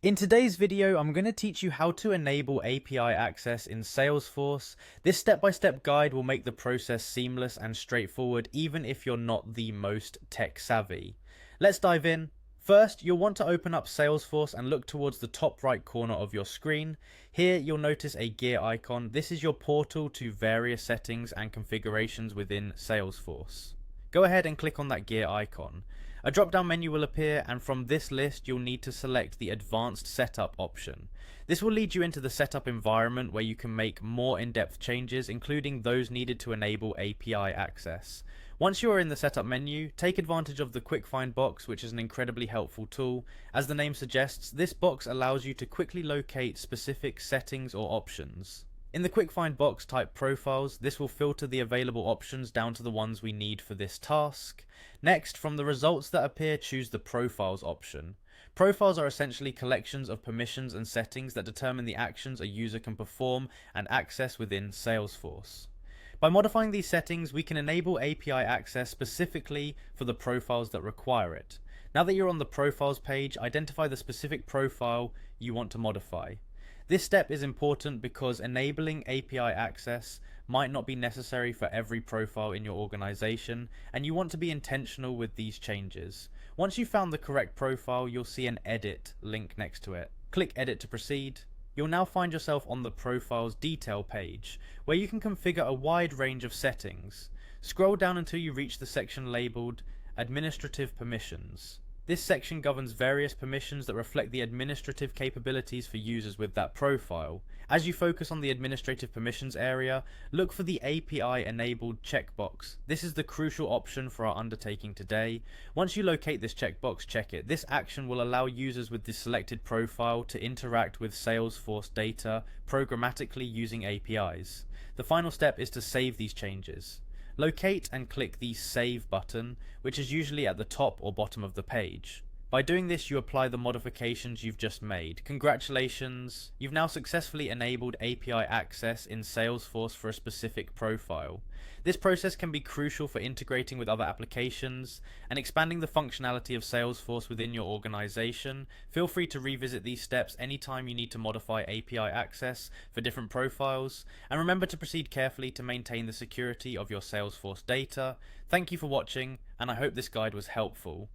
In today's video, I'm going to teach you how to enable API access in Salesforce. This step-by-step guide will make the process seamless and straightforward even if you're not the most tech savvy. Let's dive in. First, you'll want to open up Salesforce and look towards the top right corner of your screen. Here, you'll notice a gear icon. This is your portal to various settings and configurations within Salesforce. Go ahead and click on that gear icon. A drop-down menu will appear, and from this list you'll need to select the Advanced Setup option. This will lead you into the setup environment where you can make more in-depth changes, including those needed to enable API access. Once you are in the setup menu, take advantage of the Quick Find box, which is an incredibly helpful tool. As the name suggests, this box allows you to quickly locate specific settings or options. In the Quick Find box, type Profiles. This will filter the available options down to the ones we need for this task. Next, from the results that appear, choose the Profiles option. Profiles are essentially collections of permissions and settings that determine the actions a user can perform and access within Salesforce. By modifying these settings, we can enable API access specifically for the profiles that require it. Now that you're on the Profiles page, identify the specific profile you want to modify. This step is important because enabling API access might not be necessary for every profile in your organization, and you want to be intentional with these changes. Once you've found the correct profile, you'll see an Edit link next to it. Click Edit to proceed. You'll now find yourself on the Profiles Detail page, where you can configure a wide range of settings. Scroll down until you reach the section labeled Administrative Permissions. This section governs various permissions that reflect the administrative capabilities for users with that profile. As you focus on the administrative permissions area, look for the API enabled checkbox. This is the crucial option for our undertaking today. Once you locate this checkbox, check it. This action will allow users with the selected profile to interact with Salesforce data programmatically using APIs. The final step is to save these changes. Locate and click the Save button, which is usually at the top or bottom of the page. By doing this, you apply the modifications you've just made. Congratulations! You've now successfully enabled API access in Salesforce for a specific profile. This process can be crucial for integrating with other applications and expanding the functionality of Salesforce within your organization. Feel free to revisit these steps anytime you need to modify API access for different profiles, and remember to proceed carefully to maintain the security of your Salesforce data. Thank you for watching, and I hope this guide was helpful.